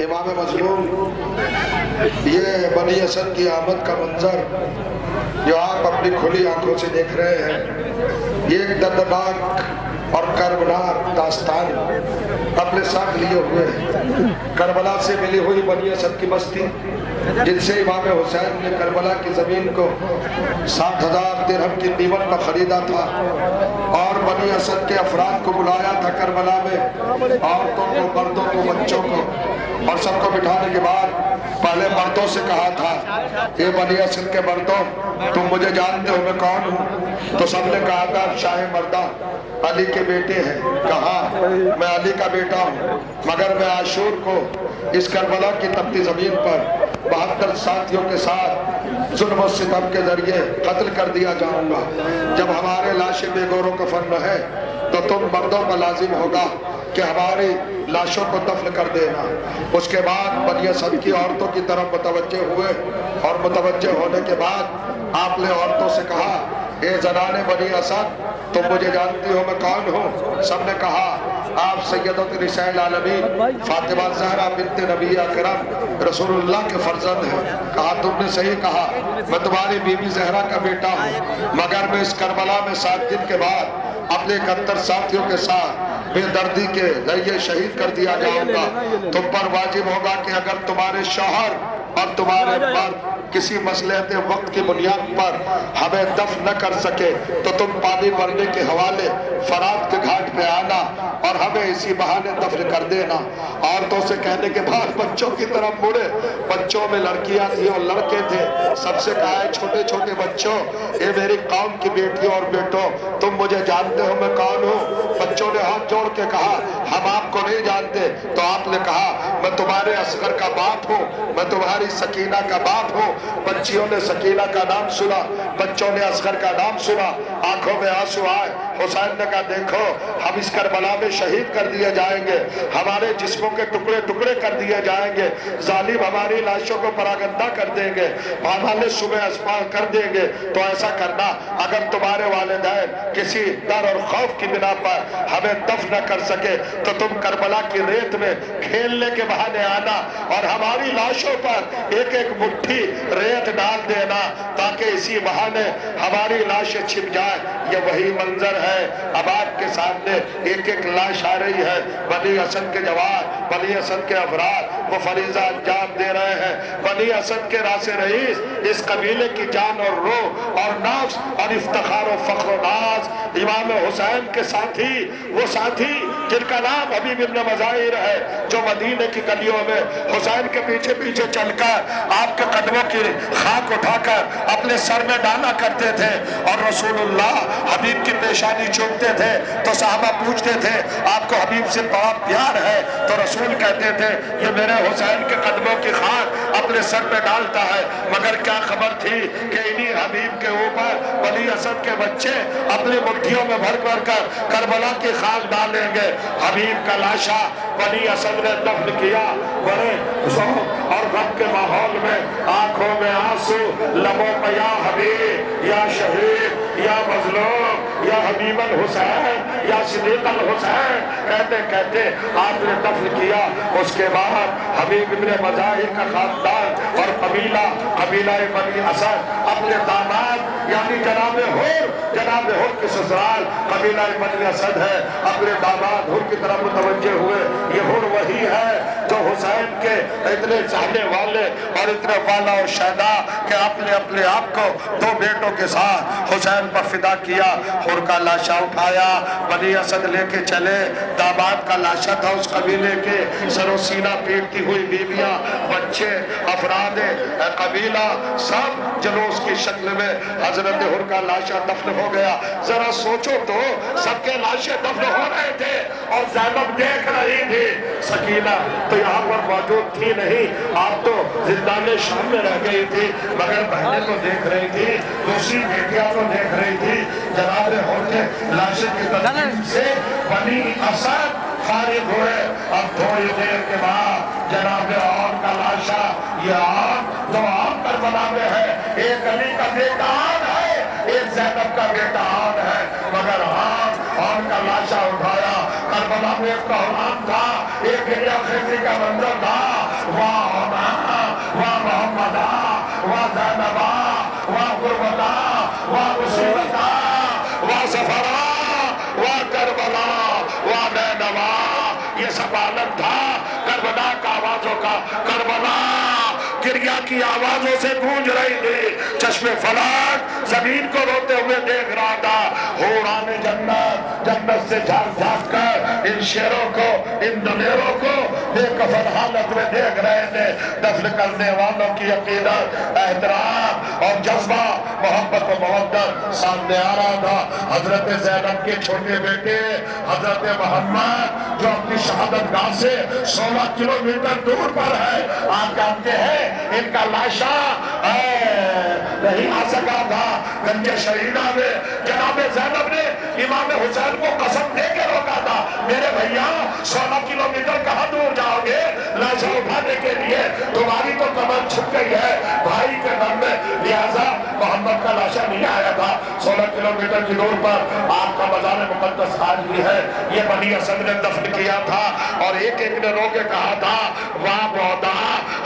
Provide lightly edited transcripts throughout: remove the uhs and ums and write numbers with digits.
امام مظلوم، یہ بنی اسد کی آمد کا منظر جو آپ اپنی کھلی آنکھوں سے دیکھ رہے ہیں، یہ ایک دردناک اور کربناک داستان اپنے ساتھ لیے ہوئے ہیں۔ کربلا سے ملی ہوئی بنی اسد کی بستی، جن سے امام حسین نے کربلا کی زمین کو 60,000 درہم کی قیمت پر خریدا تھا، اور بنی اسد کے افراد کو بلایا تھا کربلا میں، عورتوں کو، مردوں کو، بچوں کو، اور سب کو بٹھانے کے بعد پہلے مردوں سے کہا تھا، اے بنی اسد کے مردوں، تم مجھے جانتے ہو میں کون ہوں؟ تو سب نے کہا تھا شاہ مردہ علی کے بیٹے ہیں۔ کہا میں علی کا بیٹا ہوں، مگر میں عاشور کو اس کربلا کی تپتی زمین پر 72 ساتھیوں کے ساتھ ظلم و ستم کے ذریعے قتل کر دیا جاؤں گا۔ جب ہمارے لاشیں بے گور و کفن میں ہے تو تم مردوں کا لازم ہوگا کہ ہماری لاشوں کو دفن کر دینا۔ اس کے بعد بنی اسد کی عورتوں کی طرف متوجہ ہوئے، اور متوجہ ہونے کے بعد آپ نے عورتوں سے کہا، اے زنان بنی اسد، تم مجھے جانتی ہو میں کون ہوں؟ سب نے کہا آپ سیدۃ نساء العالمین فاطمہ زہرا بنت نبی اکرم رسول اللہ کے فرزند ہیں۔ کہا تم نے صحیح کہا، میں تمہاری بیوی زہرا کا بیٹا ہوں، مگر میں اس کربلا میں 7 دن کے بعد اپنے 71 ساتھیوں کے ساتھ بے دردی کے ذریعے شہید کر دیا جاؤں گا۔ تم پر واجب ہوگا کہ اگر تمہارے شوہر اور تمہارے مرد کسی مصلحت وقت کی بنیاد پر ہمیں دفن نہ کر سکے تو تم پانی بھرنے کے حوالے فرات کے گھاٹ پہ آنا اور ہمیں اسی بہانے دفن کر دینا۔ عورتوں سے کہنے کے بعد بچوں کی طرف مڑے، بچوں میں لڑکیاں تھیں اور لڑکے تھے، سب سے کہا ہے چھوٹے چھوٹے بچوں، اے میری قوم کی بیٹیوں اور بیٹوں، تم مجھے جانتے ہو میں کون ہوں؟ بچوں نے ہاتھ جوڑ کے کہا ہم آپ کو نہیں جانتے۔ تو آپ نے کہا میں تمہارے اصغر کا باپ ہوں، میں تمہاری سکینہ کا باپ ہوں۔ بچیوں نے سکینہ کا نام سنا، بچوں نے اصغر کا نام سنا، آنکھوں میں آنسو آئے۔ حسین نے کہا دیکھو ہم اس کربلا میں شہید کر دیے جائیں گے، ہمارے جسموں کے ٹکڑے ٹکڑے کر دیے جائیں گے، ظالم ہماری لاشوں کو پراگندہ کر دیں گے، ہمارے صبح اسپاں کر دیں گے۔ تو ایسا کرنا، اگر تمہارے والدین کسی ڈر اور خوف کی بنا پر ہمیں دفن نہ کر سکے تو تم کربلا کی ریت میں کھیلنے کے بہانے آنا اور ہماری لاشوں پر ایک ایک مٹھی ریت ڈال دینا تاکہ اسی بہانے ہماری لاشیں چھپ جائیں۔ یہ وہی منظر ہے، اب آپ کے سامنے ایک ایک لاش آ رہی ہے۔ بنی اسد کے جوان، بنی اسد کے افراد وہ فریضہ انجام دے رہے ہیں۔ بنی اسد کے راس رئیس اس قبیلے کی جان اور روح اور نفس اور افتخار و فخر و ناز امام حسین کے ساتھی، وہ ساتھی جن کا نام حبیب ابن مظاہر ہے، جو مدینے کی گلیوں میں حسین کے پیچھے پیچھے چل کر آپ کے قدموں کی خاک اٹھا کر اپنے سر میں ڈالا کرتے تھے، اور رسول اللہ حبیب کی پیشانی چومتے تھے تو صحابہ پوچھتے تھے آپ کو حبیب سے بڑا پیار ہے؟ تو رسول کہتے تھے یہ میرے حسین کے قدموں کی خاک اپنے سر پہ ڈالتا ہے۔ مگر کیا خبر تھی کہ انہی حبیب کے اوپر بنی اسد کے بچے اپنی مٹھیوں میں بھر بھر کر کربلا کی خاک ڈالیں گے۔ حبیب کا لاشا بنی اسد نے دفن کیا، بڑے ذوق اور غم کے ماحول میں، آنکھوں میں آنسو، لبوں پہ یا حبیب یا شہید یا مظلوم یا حبیب الحسین یا صدیق الحسین کہتے کہتے آپ نے دفن کیا۔ اس کے بعد حبیب ابن مظاہر کا خاندان اور قبیلہ بنی اسد اپنے داماد یعنی جناب حر کی سسرال قبیلہ بنی اسد ہے، اپنے داماد حر کی طرف متوجہ ہوئے۔ یہ حر وہی ہے جو حسین کے اتنے چاہنے والے اور اتنے والا اور شہدا کہ اپنے آپ کو 2 بیٹوں کے ساتھ حسین پر فدا کیا۔ حر کا لاشا اٹھایا، بنی اسد لے کے چلے، داماد کا لاشا تھا اس قبیلے کے، سر و سینہ پیٹتی ہوئی بیویاں، بچے، افراد قبیلہ سب جلوس کی شکل میں حضرت حر کا لاشا دفن ہو گیا۔ ذرا سوچو تو سب کے لاشیں دفن ہو رہے تھے اور زینب دیکھ رہی تھی، سکینہ تو یہاں پر موجود تھی نہیں، آپ تو زندان شام میں رہ گئی تھی، مگر بہنیں تو دیکھ رہی تھی، دوسری بیٹیاں تو دیکھ رہی تھی۔ جناب حر کے لاشے کی تدفین سے بنی اسد فارغ ہوئے۔ اب تھوڑی دیر کے بعد جناب عون کا لاشا، یہ عون جو عون کربلا میں ہے، ایک علی کا بیٹا عون ہے، ایک زینب کا بیٹا عون ہے، مگر عون کا لاشا اٹھایا۔ کربلا میں ایک پہلوان تھا، ایک گریا خیزی کا منظر تھا، واہ واہ محمدا واہ زینبا واہ غربتا واہ مصیبتا واہ سفرا واہ کربلا واہ نینوا، یہ سب عالم تھا کربلا کا آوازوں کا۔ کربلا گریہ کی آوازوں سے گونج رہی تھی، چشم فلک زمین کو روتے ہوئے دیکھ رہا تھا۔ حوران جنت جنت سے جھانک جھانک کر ان شیروں کو، ان دلیروں کو بے کفن حالت میں دیکھ رہے تھے۔ دفن کرنے والوں کی عقیدت، احترام اور جذبہ، محبت و مودت سامنے آ رہا تھا۔ حضرت زینب کے چھوٹے بیٹے حضرت محمد جو اپنی شہادت گاہ سے 16 کلومیٹر دور پر ہے، آپ جانتے ہیں ان کا لاشا نہیں آ سکا تھا۔ گنج شہیدہ میں جناب زینب نے امام حسین کو قسم دے کے روکا تھا، میرے بھیا 16 کلومیٹر کہاں دور جاؤ گے لاشا اٹھانے کے لیے، تمہاری تو کمر چھپ گئی ہے بھائی کے گھر میں، لہذا محمد کا لاشا نہیں آیا تھا۔ 16 کلومیٹر کی دور پر آپ کا مزار مقدس آج بھی ہے، یہ بنی اسد نے دفن کیا تھا۔ اور ایک ایک نے رو کے کہا تھا واہ بودا،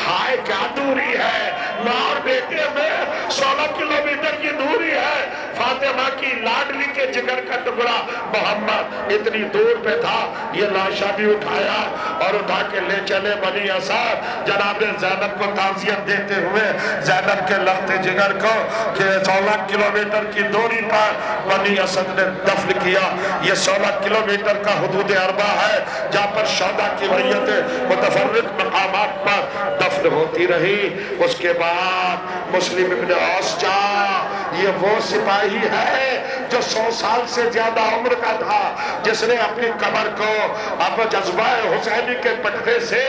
ہائے کیا دوری ہے، ماں اور بیٹے میں 16 کلومیٹر کی دوری ہے۔ فاطمہ کی لاڈلی کے جگر کا ٹکڑا محمد اتنی دور پہ تھا، یہ لاشا بھی اٹھایا اور اٹھا کے لے چلے بنی اسد۔ جناب زینب کو تعزیت دیتے ہوئے، زینب کے لخت جگر کو کہ 16 کلومیٹر کی دوری پر بنی اسد نے دفن کیا۔ یہ 16 کلومیٹر کا حدود اربع ہے جہاں پر شہداء کی میتیں متفرق مقامات پر دفن ہوتی رہی۔ اس کے بعد مسلم ابن اوسجا، یہ وہ سپاہی ہے جو 100 سال سے زیادہ عمر کا تھا، جس نے اپنی کمر کو اب جذبہ حسینی کے پٹھے سے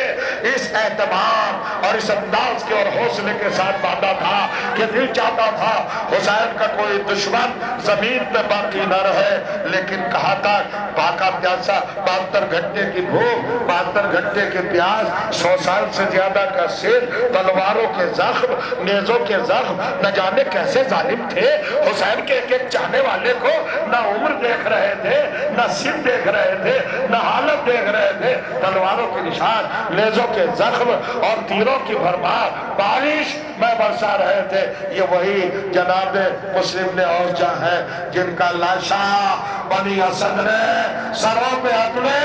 اس اہتمام اور اس انداز کے اور حوصلے کے ساتھ باندھا تھا کہ دل چاہتا تھا حسین کا کوئی دشمن زمین پہ باقی نہ رہے، لیکن کہا تھا باقا پیاسا 72 گھنٹے کی بھوک، 72 گھنٹے کے پیاس، 100 سال سے زیادہ کا سر، تلواروں کے زخم، نیزوں کے زخم، نہ جانے کیسے ظالم تھے حسین کے ایک ایک چاہنے والے کو نہ عمر دیکھ رہے تھے، نہ سر دیکھ رہے تھے، نہ حالت دیکھ رہے تھے، تلواروں کے نشان، نیزوں کے زخم اور تیروں کی بھرمار بارش میں برسا رہے تھے۔ یہ وہی جناب مسلم نے اوسجا ہے جن کا لاشا بنی اسد نے سروں پہ اپنے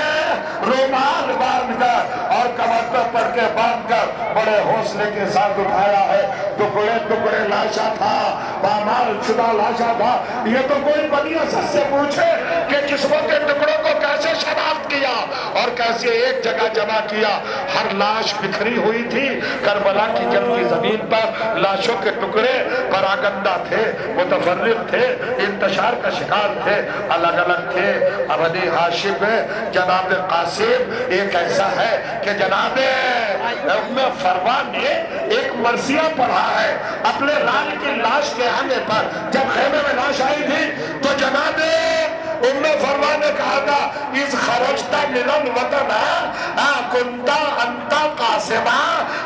رومال باندھ کر اور کمر پہ پٹکے باندھ کر بڑے حوصلے کے ساتھ اٹھایا ہے۔ ٹکڑے ٹکڑے لاشا تھا، پامال شدہ لاشا تھا۔ یہ تو کوئی بنی اسد سے پوچھے کہ جسموں کے ٹکڑوں کو کیسے شناخت کیا اور کیسے ایک جگہ جمع کیا۔ ہر لاش بکھری ہوئی تھی، کربلا کی جنگی زمین پر لاشوں کے ٹکڑے پراگندہ تھے، متفرق تھے، انتشار کا شکار تھے، الگ الگ تھے۔ بنی ہاشم میں جناب قاسم ایک ایسا ہے کہ جناب فرمان نے ایک مرثیہ پڑھا ہے اپنے لال کی لاش کے آنے پر۔ جب خیمے میں لاش آئی تھی تو جناب فرمان نے کہا تھا اس خرجتا من الوطن کنتا انتا قاسمہ،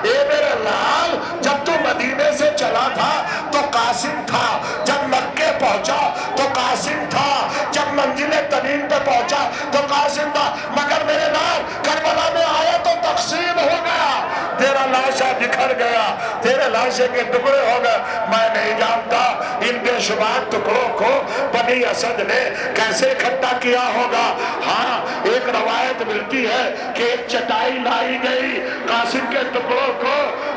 اے میرے لال جب تو مدینے سے چلا تھا تو قاسم تھا، جب مکے پہنچا تو قاسم تھا، جب منزل تنین پہ پہنچا تو قاسم تھا، مگر میرے لال کربلا میں آیا تو تقسیم ہو گیا، تیرا لاشا بکھر گیا، تیرے لاشے کے ٹکڑے ہو گئے۔ میں نہیں جانتا ان بے شمار ٹکڑوں کو بنی اسد نے کیسے اکٹھا کیا ہوگا۔ ہاں ایک روایت ملتی ہے کہ ایک چٹائی لائی گئی، قاسم کے ٹکڑوں کو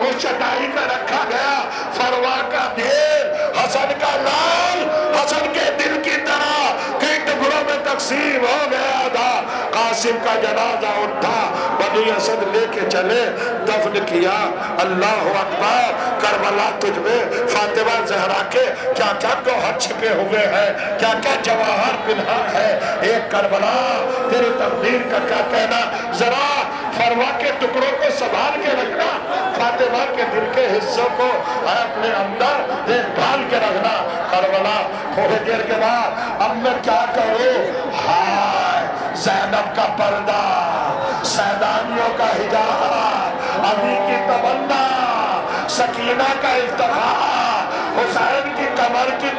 اس چٹائی پہ رکھا گیا، فروا کا دیر حسن کا لال حسن کے دل کی طرح کئی ٹکڑوں میں تقسیم ہو گیا تھا۔ قاسم کا جنازہ اٹھا، بنی اسد لے کے چلے، دفن کیا۔ اللہ اکبر، کربلا تجھ میں فاطمہ زہرا کے کیا کیا گوہر چھپے ہوئے ہیں، کیا کیا جواہر پنہا ہے۔ ایک کربلا تیری تقدیر کا کیا کہنا، ذرا فروا کے ٹکڑوں کو سنبھال کے رکھنا، فاطمہ کے دل کے حصوں کو اپنے اندر دیکھ بھال کے رکھنا۔ کربلا تھوڑے دیر کے بعد اب میں کیا کروں، ہائے زینب کا پردہ، سیدانیوں کا حجاب، علی کی تمنا، سکینہ کا افتخار، حسین کی کمر کی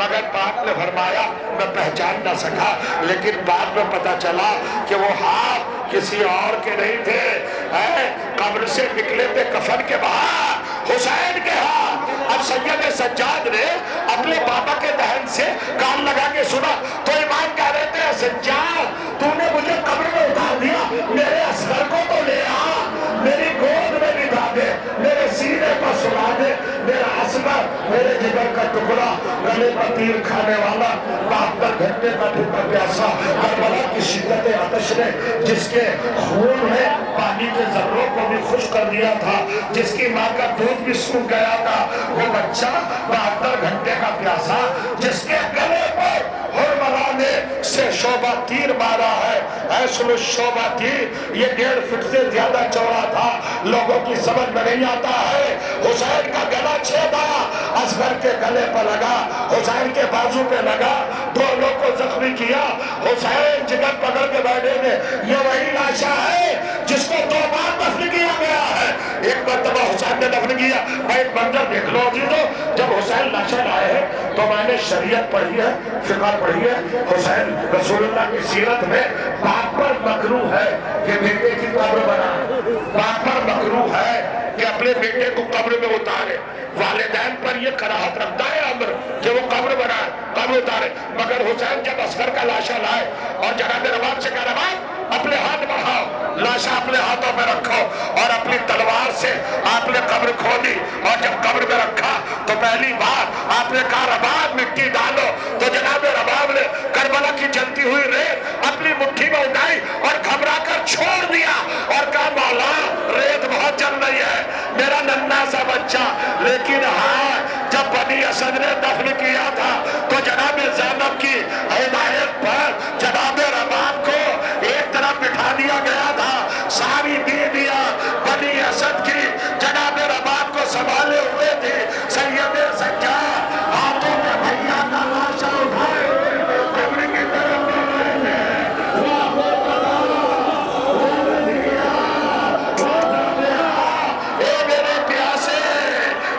مگر باپ نے فرمایا میں پہچان نہ سکا، لیکن بعد میں پتا چلا کہ وہ ہاتھ کسی اور کے نہیں تھے، قبر سے نکلے تھے کفن کے باہر حسین کے ہاتھ۔ اب سید سجاد نے اپنے بابا کے دہن سے کان لگا کے سنا تو امام کہہ رہے تھے سجاد تو نے مجھے قبر میں اتار دیا، میرے اصغر کو تو لے آ، میری گود میں بٹھا دے، میرے سینے کو سلا دے، میرا اصغر میرے جگر کا ٹکڑا، گلے پر تیر کھانے والا، 72 گھنٹے کا بھوکا پیاسا، کربلا کی شدت آتش نے جس کے خون میں پانی کے ذروں کو بھی خوش کر دیا تھا، جس کی ماں کا دودھ بھی سوکھ گیا تھا، وہ بچہ 72 گھنٹے کا پیاسا جس کے گلے پر ہرملا نے سے شعبہ تیر مارا ہے، ایسل الشعبہ تیر، یہ 1.5 فٹ سے زیادہ چوڑا تھا، لوگوں کی سمجھ میں نہیں آتا ہے، حسین کا گلا چھیدا، اصغر کے گلے پر لگا، حسین کے بازو پہ لگا، دونوں کو زخمی کیا، حسین جگر پکڑ کے بیٹھے نے، یہ وہی لاشا ہے جس کو 2 بار دفن کیا گیا ہے، ایک مرتبہ حسین نے دفن کیا۔ میں ایک منظر دیکھ لو عزیزو، جب حسین لاشا لائے ہیں تو میں نے شریعت پڑھی ہے، فقہ پڑھی ہے، حسین رسول اللہ کی سیرت میں باپ پر مکروہ ہے کہ بیٹے کی قبر بنا، باپ پر مکروہ ہے کہ اپنے بیٹے کو قبر میں اتارے، والدین پر یہ کراہت رکھتا ہے امر کہ وہ قبر بنائے، قبر اتارے، مگر حسین جب اصغر کا لاشا لائے اور جناب رباب سے کہا رباب اپنے ہاتھ بڑھاؤ، لاشا اپنے ہاتھوں میں رکھو، اور اپنی تلوار سے آپ نے قبر کھودی، اور جب قبر میں رکھا تو پہلی بار آپ نے کہا رباب مٹی ڈالو، تو جناب رباب نے کربلا کی جلتی ہوئی ریت اپنی مٹھی میں اٹھائی اور گھبرا کر چھوڑ دیا اور کہا مولا ریت بہت جل رہی ہے، میرا ننھا سا بچہ، لیکن ہاں جب بنی اسد نے دفن کیا تھا تو جناب زینب کی ہدایت پر جناب رباب کو ایک طرف بٹھا دیا گیا تھا، ساری بیویاں بنی اسد کی جناب رباب کو سنبھالے ہوئے تھے، سید سجاد ہاتھوں میں بھیا کا لاشا اٹھائے ہوئے قبر کی طرف بڑھ رہے تھے، اے میرے پیاسے،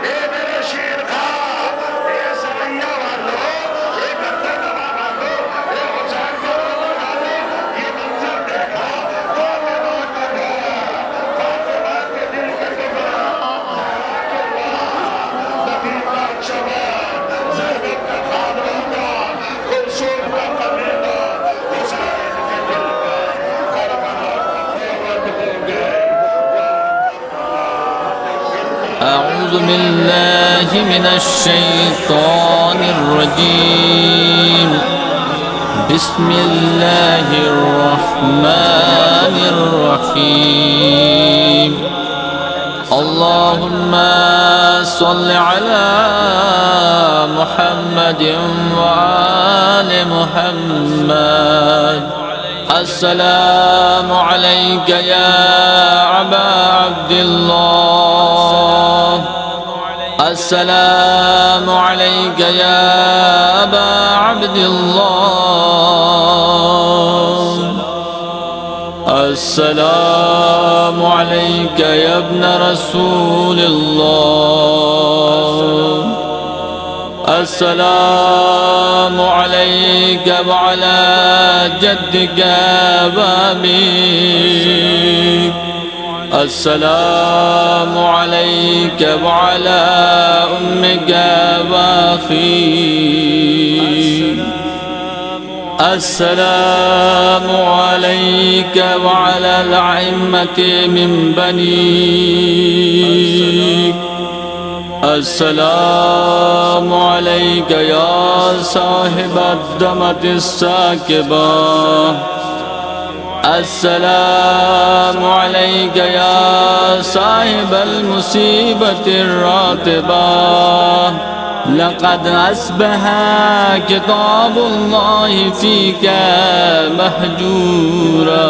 اے میرے شیر خان، اے سریا والو، اے گردن نوا والو، اے حسین کو والو، یہ منظر دیکھا، فاطمہ کا گھر، فاطمہ کے دل کا ٹکڑا، زہرا کے بعد نبی کا شباب، زینب کا خاندان، کلثوم کا قبیلہ، حسین کے دل پر کربلا کی قیمت ہو گئے۔ أعوذ بالله من الشيطان الرجيم بسم الله الرحمن الرحيم اللهم صل على محمد وآل محمد السلام عليك يا أبا عبد الله السلام عليك يا أبا عبد الله السلام عليك يا ابن رسول الله السلام عليك وعلى جدك وأبيك السلام عليك وعلى أمك وأخيك السلام عليك وعلى الأئمة من بنيك السلام عليك يا صاحب الدمة الساكبة السلام عليك يا صاحب المصيبة الراتبة لقد أصبح كتاب الله فيك مهجورا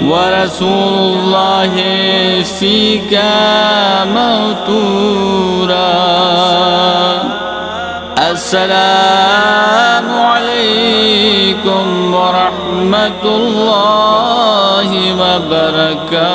ورسول الله فيك مغتورا السلام عليكم ورحمة الله وبركاته